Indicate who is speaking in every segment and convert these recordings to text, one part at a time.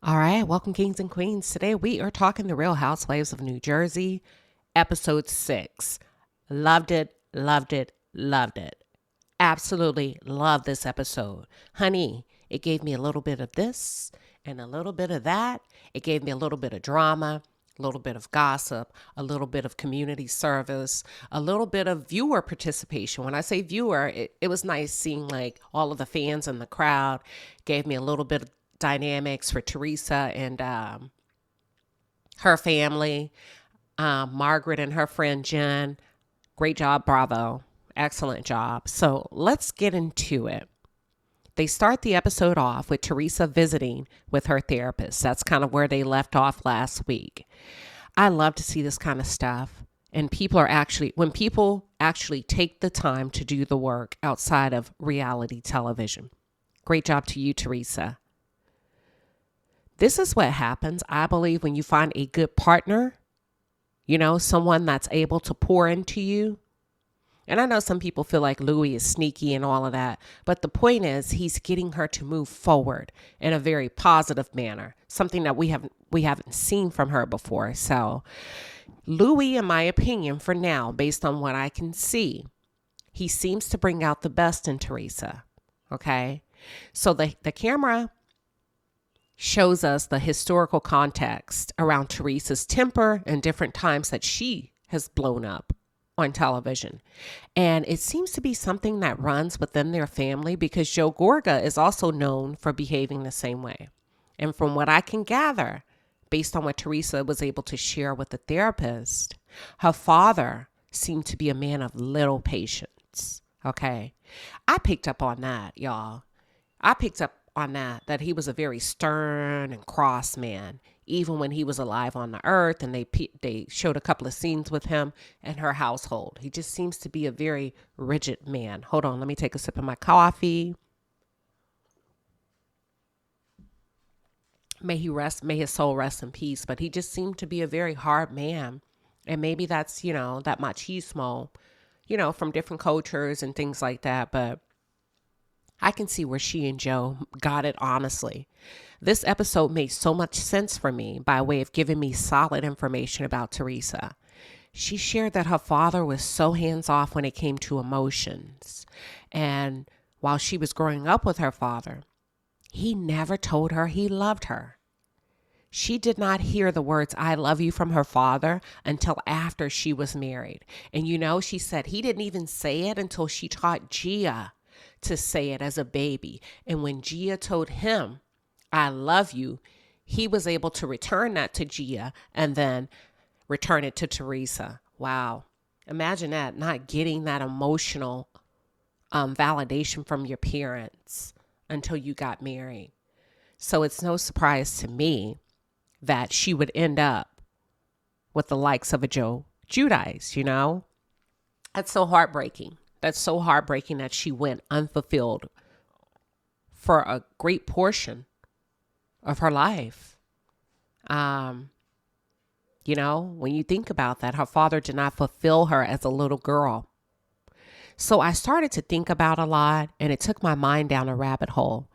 Speaker 1: All right, welcome, kings and queens. Today we are talking The Real Housewives of New Jersey, episode 6. Loved it, loved it, loved it. Absolutely love this episode. Honey, it gave me a little bit of this and a little bit of that. It gave me a little bit of drama, a little bit of gossip, a little bit of community service, a little bit of viewer participation. When I say viewer, it was nice seeing like all of the fans in the crowd. Gave me a little bit of dynamics for Teresa and her family, Margaret and her friend Jen. Great job, bravo. Excellent job. So let's get into it. They start the episode off with Teresa visiting with her therapist. That's kind of where they left off last week. I love to see this kind of stuff. And when people actually take the time to do the work outside of reality television. Great job to you, Teresa. This is what happens, I believe, when you find a good partner, someone that's able to pour into you. And I know some people feel like Louis is sneaky and all of that, but the point is he's getting her to move forward in a very positive manner, something that we haven't seen from her before. So Louis, in my opinion, for now, based on what I can see, he seems to bring out the best in Teresa. Okay, so the camera shows us the historical context around Teresa's temper and different times that she has blown up on television. And it seems to be something that runs within their family because Joe Gorga is also known for behaving the same way. And from what I can gather, based on what Teresa was able to share with the therapist, her father seemed to be a man of little patience. Okay. I picked up on that, y'all. I picked up on that he was a very stern and cross man, even when he was alive on the earth, and they showed a couple of scenes with him and her household. He just seems to be a very rigid man. Hold on, let me take a sip of my coffee. May his soul rest in peace, but he just seemed to be a very hard man. And maybe that's, that machismo, from different cultures and things like that, but I can see where she and Joe got it honestly. This episode made so much sense for me by way of giving me solid information about Teresa. She shared that her father was so hands-off when it came to emotions. And while she was growing up with her father, he never told her he loved her. She did not hear the words, "I love you," from her father until after she was married. And she said he didn't even say it until she taught Gia to say it as a baby. And when Gia told him, "I love you," he was able to return that to Gia and then return it to Teresa. Wow. Imagine that, not getting that emotional validation from your parents until you got married. So it's no surprise to me that she would end up with the likes of a Joe Giudice, That's so heartbreaking. That's so heartbreaking that she went unfulfilled for a great portion of her life. When you think about that, her father did not fulfill her as a little girl. So I started to think about a lot, and it took my mind down a rabbit hole.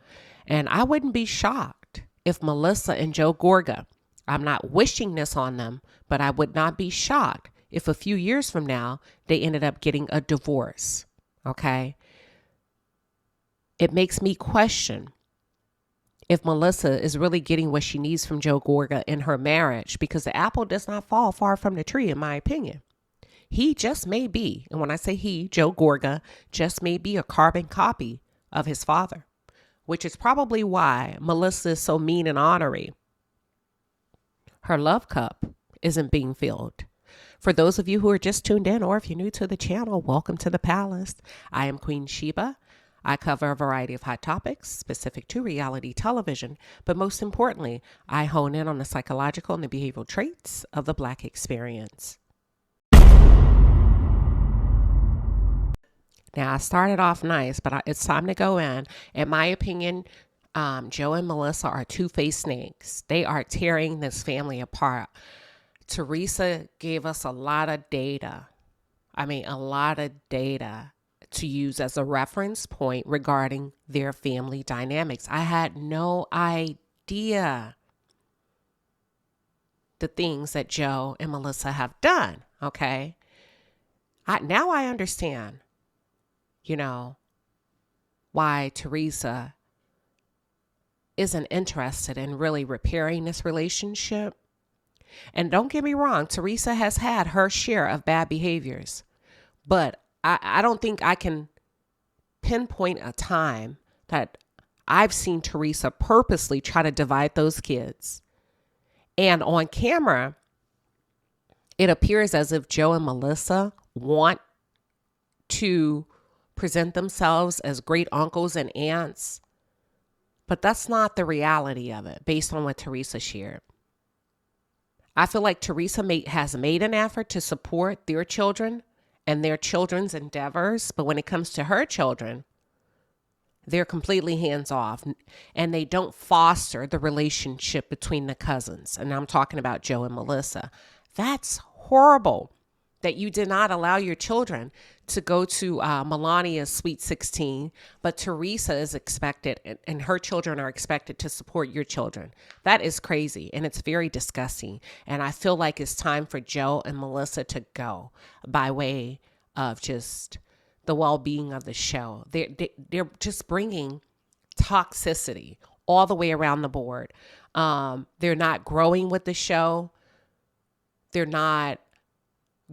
Speaker 1: And I wouldn't be shocked if Melissa and Joe Gorga, I'm not wishing this on them, but I would not be shocked if a few years from now, they ended up getting a divorce, okay? It makes me question if Melissa is really getting what she needs from Joe Gorga in her marriage, because the apple does not fall far from the tree, in my opinion. He just may be, and when I say he, Joe Gorga, just may be a carbon copy of his father, which is probably why Melissa is so mean and ornery. Her love cup isn't being filled. For those of you who are just tuned in, or if you're new to the channel, welcome to the palace. I am Queen Sheba. I cover a variety of hot topics specific to reality television, but most importantly, I hone in on the psychological and the behavioral traits of the Black experience. Now, I started off nice, but it's time to go in. In my opinion, Joe and Melissa are two-faced snakes. They are tearing this family apart. Teresa gave us a lot of data. A lot of data to use as a reference point regarding their family dynamics. I had no idea the things that Joe and Melissa have done. Okay. Now I understand, why Teresa isn't interested in really repairing this relationship. And don't get me wrong, Teresa has had her share of bad behaviors, but I don't think I can pinpoint a time that I've seen Teresa purposely try to divide those kids. And on camera, it appears as if Joe and Melissa want to present themselves as great uncles and aunts, but that's not the reality of it based on what Teresa shared. I feel like Teresa has made an effort to support their children and their children's endeavors, but when it comes to her children, they're completely hands off, and they don't foster the relationship between the cousins. And I'm talking about Joe and Melissa. That's horrible that you did not allow your children to go to Melania's Sweet 16, but Teresa is expected and her children are expected to support your children. That is crazy, and it's very disgusting. And I feel like it's time for Joe and Melissa to go by way of just the well-being of the show. They're just bringing toxicity all the way around the board. They're not growing with the show. They're not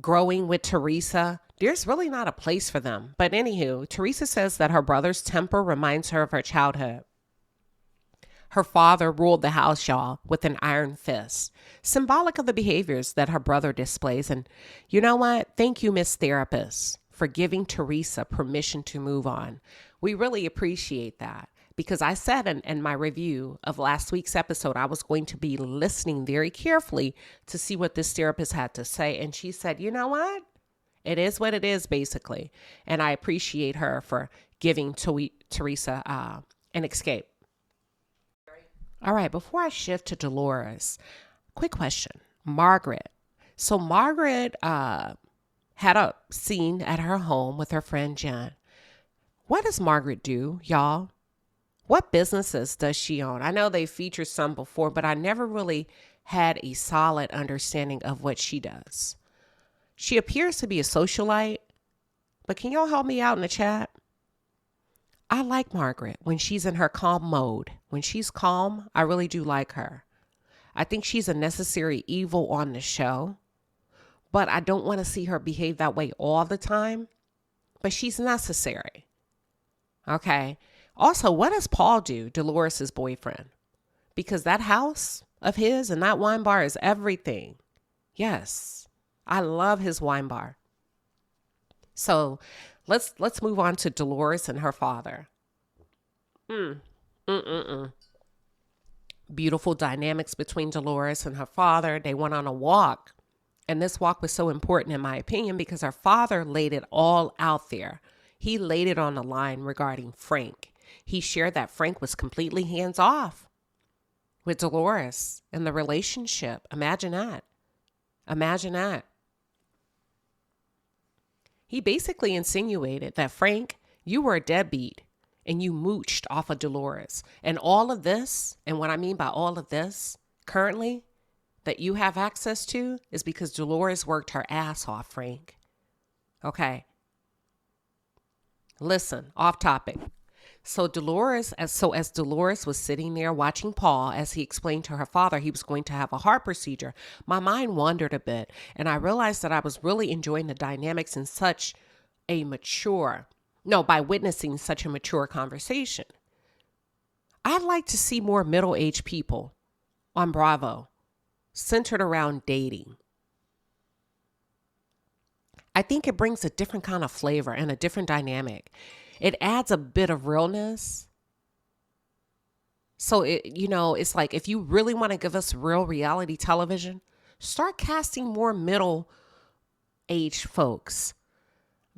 Speaker 1: growing with Teresa. There's really not a place for them. But anywho, Teresa says that her brother's temper reminds her of her childhood. Her father ruled the house, y'all, with an iron fist, symbolic of the behaviors that her brother displays. And you know what? Thank you, Miss Therapist, for giving Teresa permission to move on. We really appreciate that, because I said in my review of last week's episode, I was going to be listening very carefully to see what this therapist had to say. And she said, you know what? It is what it is, basically. And I appreciate her for giving Teresa an escape. All right, before I shift to Dolores, quick question. Margaret. So Margaret had a scene at her home with her friend Jen. What does Margaret do, y'all? What businesses does she own? I know they featured some before, but I never really had a solid understanding of what she does. She appears to be a socialite, but can y'all help me out in the chat? I like Margaret when she's in her calm mode. When she's calm, I really do like her. I think she's a necessary evil on the show, but I don't want to see her behave that way all the time, but she's necessary. Okay. Also, what does Paul do, Dolores' boyfriend? Because that house of his and that wine bar is everything. Yes, I love his wine bar. So let's move on to Dolores and her father. Beautiful dynamics between Dolores and her father. They went on a walk, and this walk was so important in my opinion because her father laid it all out there. He laid it on the line regarding Frank. He shared that Frank was completely hands off with Dolores and the relationship. Imagine that. Imagine that. He basically insinuated that, Frank, you were a deadbeat and you mooched off of Dolores. And all of this, and what I mean by all of this currently that you have access to is because Dolores worked her ass off, Frank. Okay. Listen, off topic. So as Dolores was sitting there watching Paul, as he explained to her father he was going to have a heart procedure, my mind wandered a bit, and I realized that I was really enjoying the dynamics in by witnessing such a mature conversation. I'd like to see more middle-aged people on Bravo centered around dating. I think it brings a different kind of flavor and a different dynamic. It adds a bit of realness. So, it's like if you really want to give us real reality television, start casting more middle-aged folks.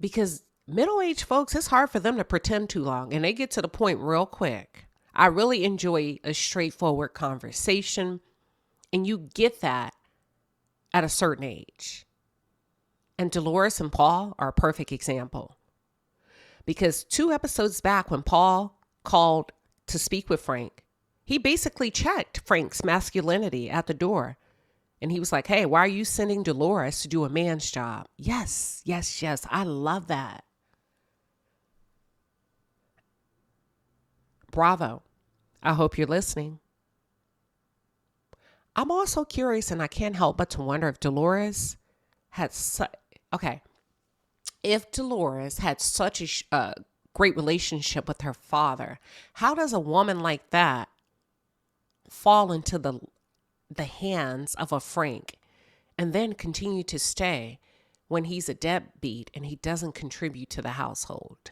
Speaker 1: Because middle-aged folks, it's hard for them to pretend too long, and they get to the point real quick. I really enjoy a straightforward conversation, and you get that at a certain age. And Dolores and Paul are a perfect example. Because 2 episodes back when Paul called to speak with Frank, he basically checked Frank's masculinity at the door. And he was like, hey, why are you sending Dolores to do a man's job? Yes, yes, yes. I love that. Bravo. I hope you're listening. I'm also curious, and I can't help but to wonder if Dolores had if Dolores had such a great relationship with her father, how does a woman like that fall into the hands of a Frank and then continue to stay when he's a deadbeat and he doesn't contribute to the household?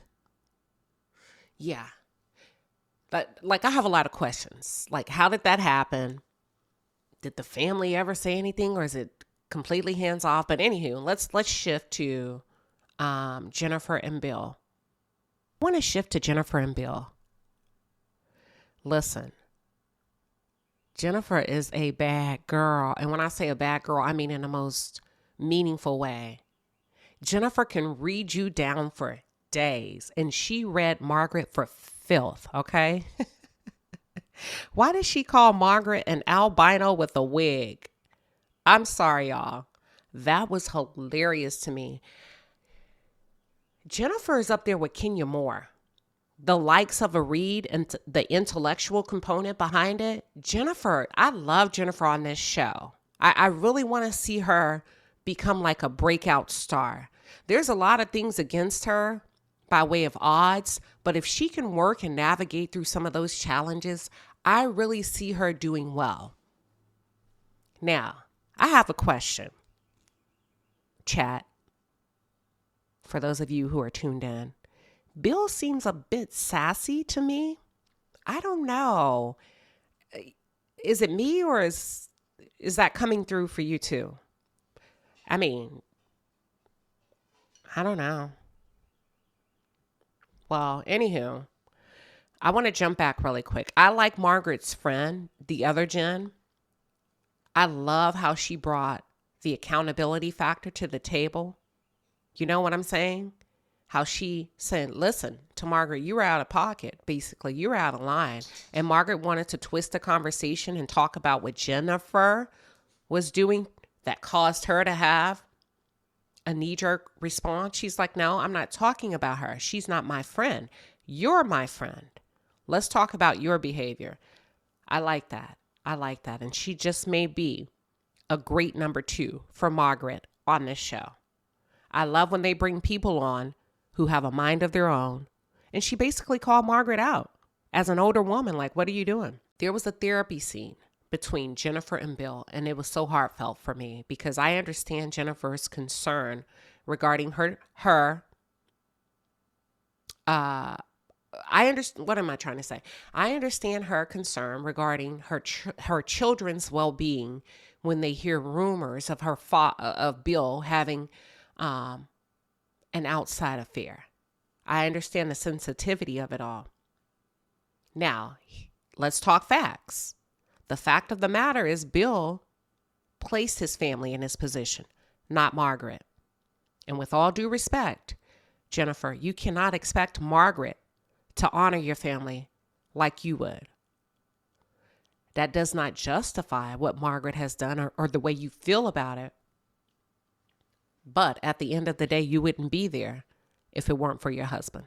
Speaker 1: Yeah. But like, I have a lot of questions. Like, how did that happen? Did the family ever say anything, or is it completely hands off? But anywho, let's shift to Jennifer and Bill. I want to shift to Jennifer and Bill. Listen, Jennifer is a bad girl. And when I say a bad girl, I mean in the most meaningful way. Jennifer can read you down for days, and she read Margaret for filth, okay? Why did she call Margaret an albino with a wig? I'm sorry, y'all. That was hilarious to me. Jennifer is up there with Kenya Moore. The likes of a read and the intellectual component behind it. Jennifer, I love Jennifer on this show. I really want to see her become like a breakout star. There's a lot of things against her by way of odds, but if she can work and navigate through some of those challenges, I really see her doing well. Now, I have a question. Chat, for those of you who are tuned in. Bill seems a bit sassy to me. I don't know. Is it me, or is that coming through for you too? I mean, I don't know. Well, anywho, I want to jump back really quick. I like Margaret's friend, the other Jen. I love how she brought the accountability factor to the table. You know what I'm saying? How she said, listen, to Margaret, you were out of pocket, basically. You were out of line. And Margaret wanted to twist the conversation and talk about what Jennifer was doing that caused her to have a knee-jerk response. She's like, no, I'm not talking about her. She's not my friend. You're my friend. Let's talk about your behavior. I like that. I like that. And she just may be a great number 2 for Margaret on this show. I love when they bring people on who have a mind of their own. And she basically called Margaret out as an older woman. Like, what are you doing? There was a therapy scene between Jennifer and Bill, and it was so heartfelt for me because I understand Jennifer's concern regarding what am I trying to say? I understand her concern regarding her children's well-being when they hear rumors of of Bill having an outside affair. I understand the sensitivity of it all. Now, let's talk facts. The fact of the matter is Bill placed his family in his position, not Margaret. And with all due respect, Jennifer, you cannot expect Margaret to honor your family like you would. That does not justify what Margaret has done or the way you feel about it. But at the end of the day, you wouldn't be there if it weren't for your husband.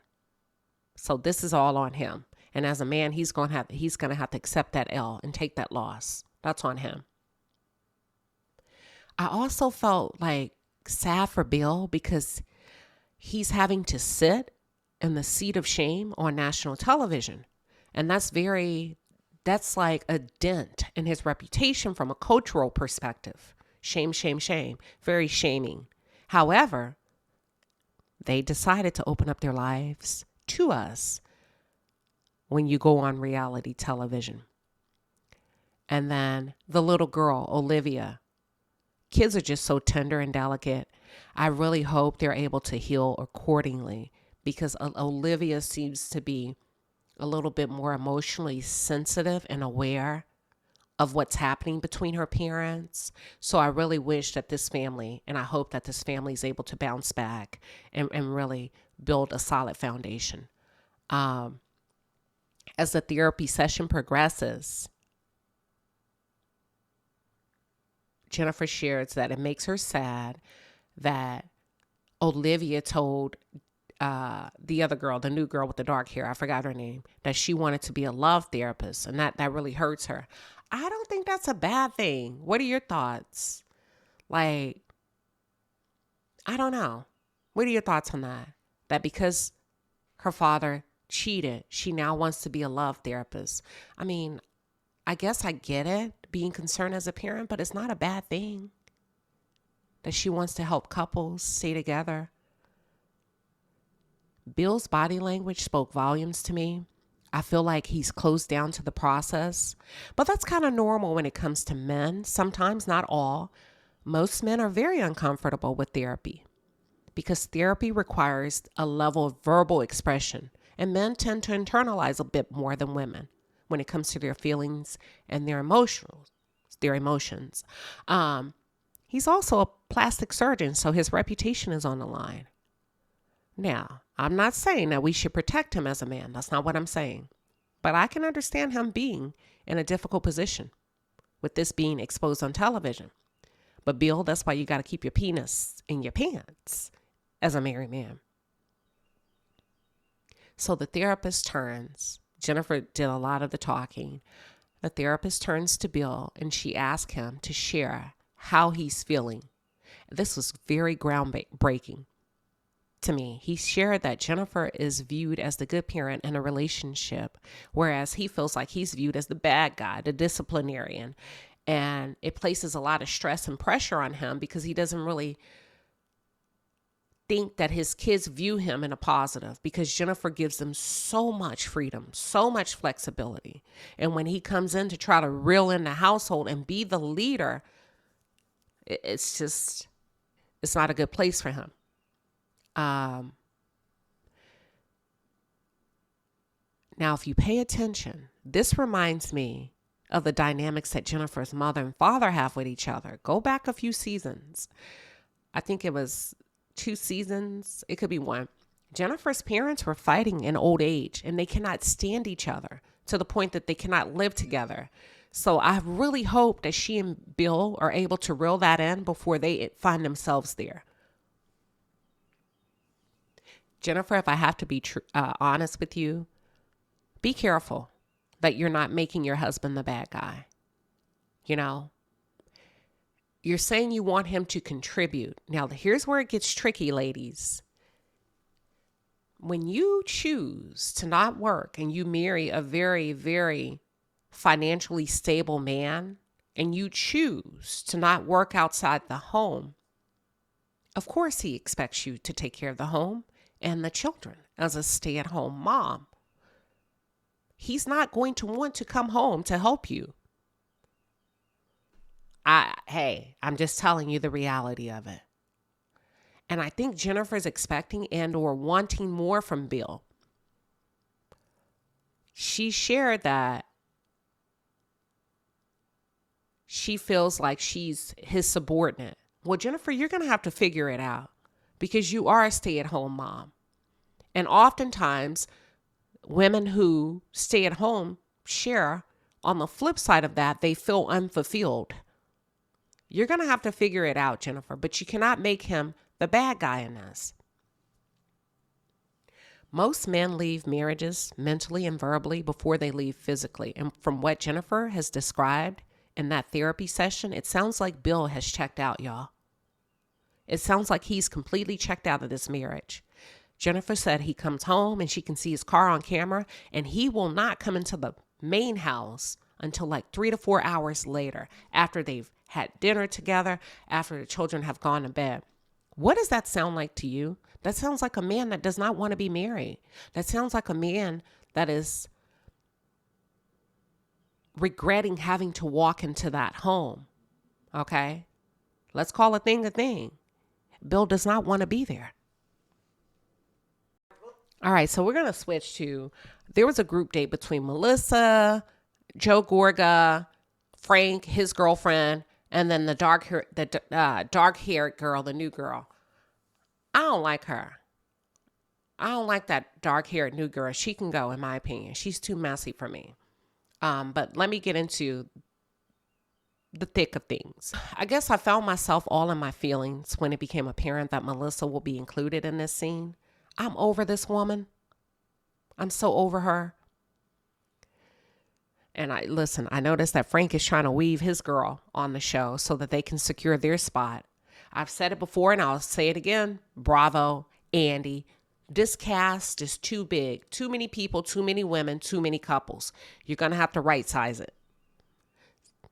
Speaker 1: So this is all on him. And as a man, he's going to have to accept that L and take that loss. That's on him. I also felt like sad for Bill because he's having to sit in the seat of shame on national television. And that's like a dent in his reputation from a cultural perspective. Shame, shame, shame. Very shaming. However, they decided to open up their lives to us when you go on reality television. And then the little girl, Olivia. Kids are just so tender and delicate. I really hope they're able to heal accordingly because Olivia seems to be a little bit more emotionally sensitive and aware of what's happening between her parents. So I really wish that this family, and I hope that this family is able to bounce back and really build a solid foundation. As the therapy session progresses, Jennifer shares that it makes her sad that Olivia told the other girl, the new girl with the dark hair, I forgot her name, that she wanted to be a love therapist, and that really hurts her. I don't think that's a bad thing. What are your thoughts? Like, I don't know. What are your thoughts on that? That because her father cheated, she now wants to be a love therapist. I mean, I guess I get it, being concerned as a parent, but it's not a bad thing that she wants to help couples stay together. Bill's body language spoke volumes to me. I feel like he's closed down to the process, but that's kind of normal when it comes to men. Sometimes, not all. Most men are very uncomfortable with therapy because therapy requires a level of verbal expression, and men tend to internalize a bit more than women when it comes to their feelings and their emotions. He's also a plastic surgeon, so his reputation is on the line. Now, I'm not saying that we should protect him as a man. That's not what I'm saying. But I can understand him being in a difficult position with this being exposed on television. But Bill, that's why you got to keep your penis in your pants as a married man. So the therapist turns. Jennifer did a lot of the talking. The therapist turns to Bill and she asks him to share how he's feeling. This was very groundbreaking to me. He shared that Jennifer is viewed as the good parent in a relationship, whereas he feels like he's viewed as the bad guy, the disciplinarian. And it places a lot of stress and pressure on him because he doesn't really think that his kids view him in a positive, because Jennifer gives them so much freedom, so much flexibility. And when he comes in to try to reel in the household and be the leader, it's not a good place for him. Now, if you pay attention, this reminds me of the dynamics that Jennifer's mother and father have with each other. Go back a few seasons. I think it was 2 seasons. It could be 1. Jennifer's parents were fighting in old age, and they cannot stand each other to the point that they cannot live together. So I really hope that she and Bill are able to reel that in before they find themselves there. Jennifer, if I have to be honest with you, be careful that you're not making your husband the bad guy. You know, you're saying you want him to contribute. Now, here's where it gets tricky, ladies. When you choose to not work and you marry a very, very financially stable man, and you choose to not work outside the home, of course he expects you to take care of the home and the children as a stay-at-home mom. He's not going to want to come home to help you. I'm just telling you the reality of it. And I think Jennifer's expecting and or wanting more from Bill. She shared that she feels like she's his subordinate. Well, Jennifer, you're going to have to figure it out because you are a stay-at-home mom. And oftentimes, women who stay at home share, on the flip side of that, they feel unfulfilled. You're going to have to figure it out, Jennifer, but you cannot make him the bad guy in this. Most men leave marriages mentally and verbally before they leave physically. And from what Jennifer has described in that therapy session, it sounds like Bill has checked out, y'all. It sounds like he's completely checked out of this marriage. Jennifer said he comes home and she can see his car on camera, and he will not come into the main house until like 3 to 4 hours later, after they've had dinner together, after the children have gone to bed. What does that sound like to you? That sounds like a man that does not want to be married. That sounds like a man that is regretting having to walk into that home. Okay? Let's call a thing a thing. Bill does not want to be there. All right, so we're going to switch to, there was a group date between Melissa, Joe Gorga, Frank, his girlfriend, and then the dark-haired girl, the new girl. I don't like her. I don't like that dark-haired new girl. She can go, in my opinion. She's too messy for me. But let me get into the thick of things. I guess I found myself all in my feelings when it became apparent that Melissa will be included in this scene. I'm over this woman. I'm so over her. And I noticed that Frank is trying to weave his girl on the show so that they can secure their spot. I've said it before and I'll say it again. Bravo, Andy. This cast is too big. Too many people, too many women, too many couples. You're going to have to right size it.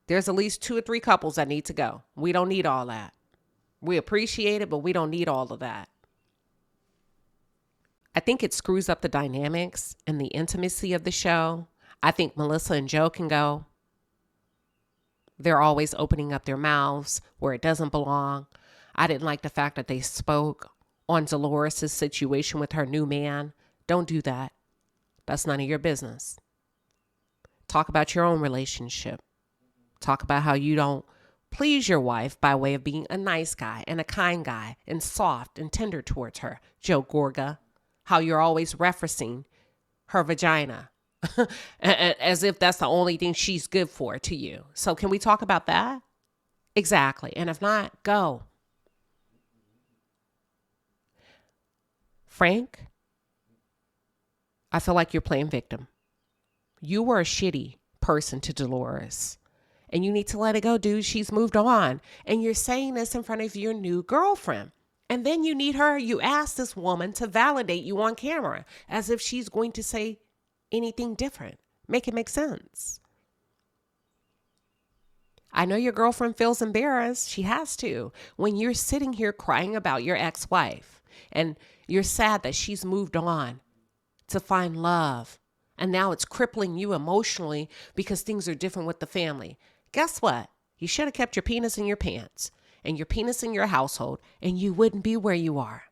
Speaker 1: There's at least 2 or 3 couples that need to go. We don't need all that. We appreciate it, but we don't need all of that. I think it screws up the dynamics and the intimacy of the show. I think Melissa and Joe can go. They're always opening up their mouths where it doesn't belong. I didn't like the fact that they spoke on Dolores' situation with her new man. Don't do that. That's none of your business. Talk about your own relationship. Talk about how you don't please your wife by way of being a nice guy and a kind guy and soft and tender towards her. Joe Gorga. How you're always referencing her vagina as if that's the only thing she's good for to you. So can we talk about that? Exactly. And if not, go. Frank, I feel like you're playing victim. You were a shitty person to Dolores. And you need to let it go, dude. She's moved on. And you're saying this in front of your new girlfriend. And then you ask this woman to validate you on camera as if she's going to say anything different. Make it make sense. I know your girlfriend feels embarrassed. She has to. When you're sitting here crying about your ex-wife and you're sad that she's moved on to find love. And now it's crippling you emotionally because things are different with the family. Guess what? You should have kept your penis in your pants and your penis in your household and you wouldn't be where you are.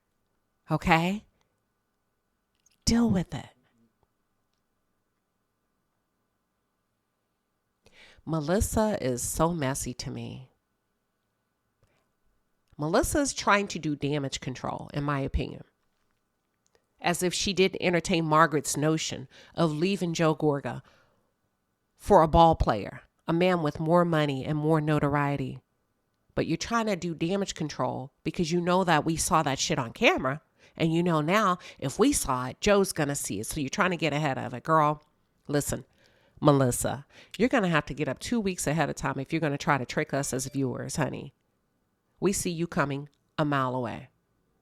Speaker 1: Okay? Deal with it. Melissa is so messy to me. Melissa is trying to do damage control, in my opinion. As if she didn't entertain Margaret's notion of leaving Joe Gorga for a ball player, a man with more money and more notoriety. But you're trying to do damage control because you know that we saw that shit on camera. And you know now, if we saw it, Joe's going to see it. So you're trying to get ahead of it. Girl, listen, Melissa, you're going to have to get up 2 weeks ahead of time if you're going to try to trick us as viewers, honey. We see you coming a mile away.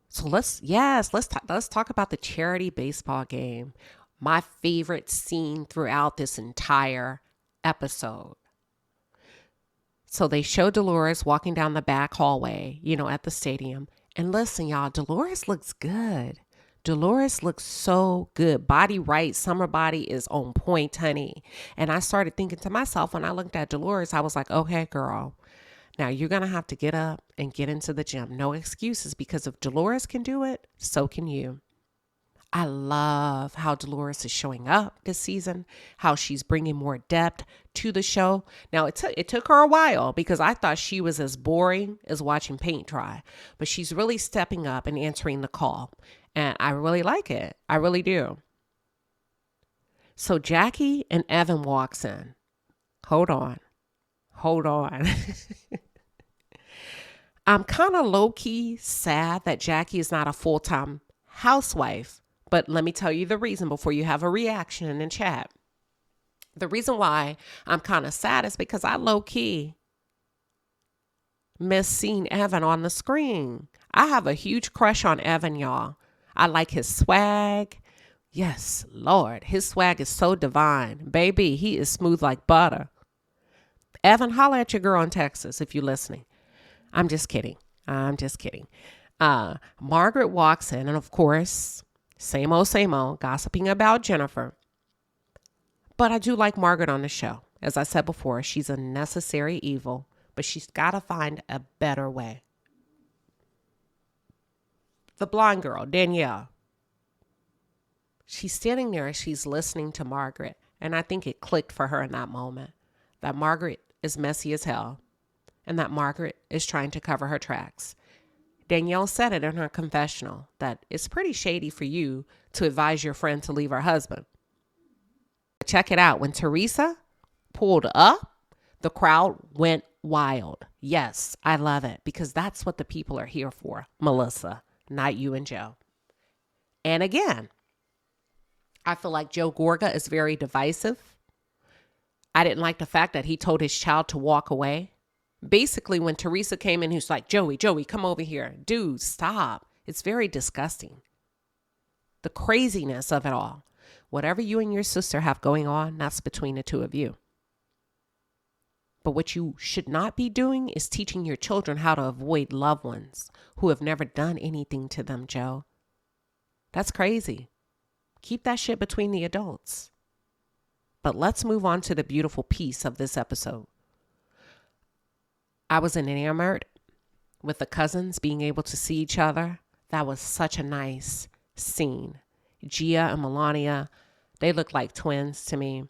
Speaker 1: So let's talk about the charity baseball game. My favorite scene throughout this entire episode. So they show Dolores walking down the back hallway, at the stadium. And listen, y'all, Dolores looks good. Dolores looks so good. Body right. Summer body is on point, honey. And I started thinking to myself when I looked at Dolores, I was like, okay, girl. Now you're going to have to get up and get into the gym. No excuses, because if Dolores can do it, so can you. I love how Dolores is showing up this season, how she's bringing more depth to the show. Now, it took her a while because I thought she was as boring as watching paint dry, but she's really stepping up and answering the call. And I really like it. I really do. So Jackie and Evan walks in. Hold on. I'm kind of low-key sad that Jackie is not a full-time housewife. But let me tell you the reason before you have a reaction in the chat. The reason why I'm kind of sad is because I low-key miss seeing Evan on the screen. I have a huge crush on Evan, y'all. I like his swag. Yes, Lord, his swag is so divine. Baby, he is smooth like butter. Evan, holla at your girl in Texas if you're listening. I'm just kidding. Margaret walks in, and of course, same old, gossiping about Jennifer. But I do like Margaret on the show. As I said before, she's a necessary evil, but she's got to find a better way. The blonde girl, Danielle. She's standing there and she's listening to Margaret. And I think it clicked for her in that moment that Margaret is messy as hell and that Margaret is trying to cover her tracks. Danielle said it in her confessional that it's pretty shady for you to advise your friend to leave her husband. Check it out. When Teresa pulled up, the crowd went wild. Yes, I love it because that's what the people are here for, Melissa, not you and Joe. And again, I feel like Joe Gorga is very divisive. I didn't like the fact that he told his child to walk away. Basically, when Teresa came in, he was like, Joey, come over here. Dude, stop. It's very disgusting. The craziness of it all. Whatever you and your sister have going on, that's between the two of you. But what you should not be doing is teaching your children how to avoid loved ones who have never done anything to them, Joe. That's crazy. Keep that shit between the adults. But let's move on to the beautiful piece of this episode. I was enamored with the cousins being able to see each other. That was such a nice scene. Gia and Melania, they look like twins to me.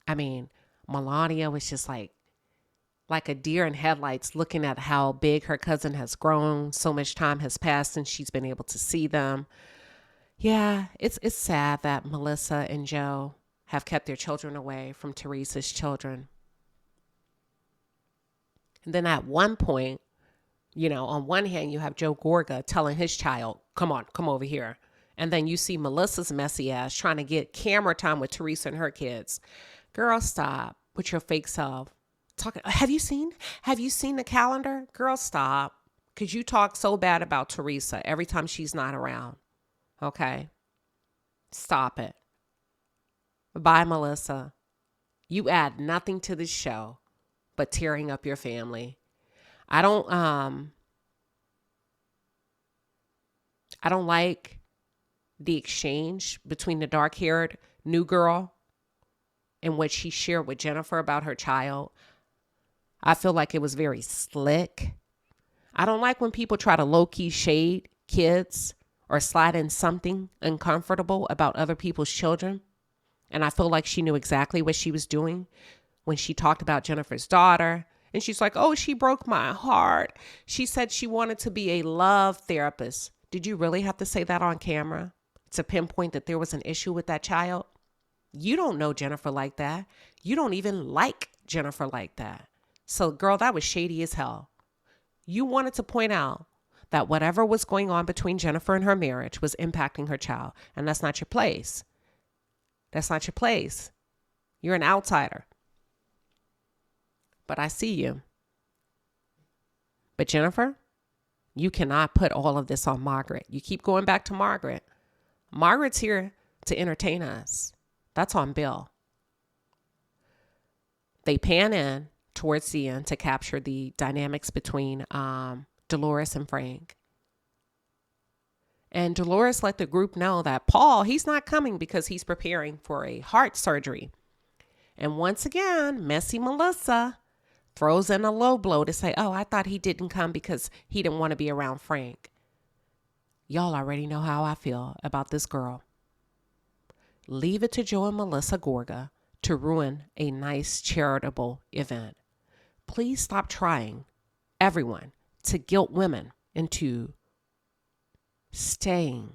Speaker 1: I mean, Melania was just like a deer in headlights looking at how big her cousin has grown. So much time has passed since she's been able to see them. Yeah, it's sad that Melissa and Joe have kept their children away from Teresa's children. And then at one point, on one hand, you have Joe Gorga telling his child, come on, come over here. And then you see Melissa's messy ass trying to get camera time with Teresa and her kids. Girl, stop with your fake self. Have you seen the calendar? Girl, stop. Because you talk so bad about Teresa every time she's not around. Okay? Stop it. Bye, Melissa. You add nothing to this show but tearing up your family. I don't like the exchange between the dark-haired new girl and what she shared with Jennifer about her child. I feel like it was very slick. I don't like when people try to low-key shade kids or slide in something uncomfortable about other people's children. And I feel like she knew exactly what she was doing when she talked about Jennifer's daughter. And she's like, oh, she broke my heart. She said she wanted to be a love therapist. Did you really have to say that on camera to pinpoint that there was an issue with that child? You don't know Jennifer like that. You don't even like Jennifer like that. So, girl, that was shady as hell. You wanted to point out that whatever was going on between Jennifer and her marriage was impacting her child. And that's not your place. That's not your place. You're an outsider. But I see you. But Jennifer, you cannot put all of this on Margaret. You keep going back to Margaret. Margaret's here to entertain us. That's on Bill. They pan in towards the end to capture the dynamics between Dolores and Frank. And Dolores let the group know that Paul, he's not coming because he's preparing for a heart surgery. And once again, messy Melissa throws in a low blow to say, oh, I thought he didn't come because he didn't want to be around Frank. Y'all already know how I feel about this girl. Leave it to Joe and Melissa Gorga to ruin a nice charitable event. Please stop trying, everyone, to guilt women into staying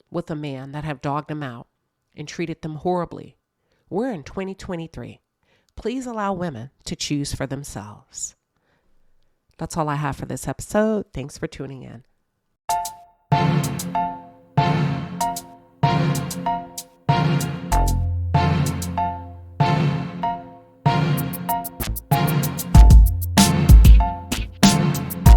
Speaker 1: with a man that have dogged them out and treated them horribly. We're in 2023. Please allow women to choose for themselves. That's all I have for this episode. Thanks for tuning in.